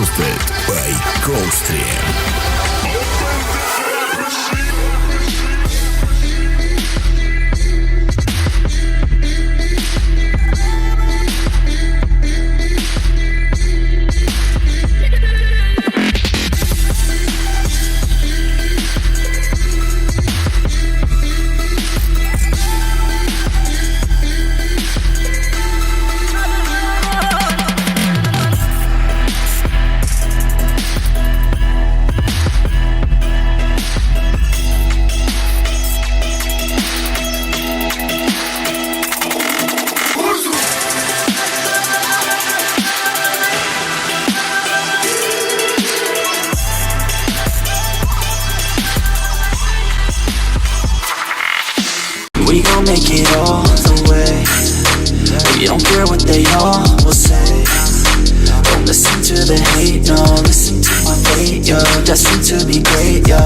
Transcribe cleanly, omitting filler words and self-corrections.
Hosted by Coldstream. We gon' make it all the way. We don't care what they all will say. Don't listen to the hate, no, listen to my fate, yo. Destined to be great, yo.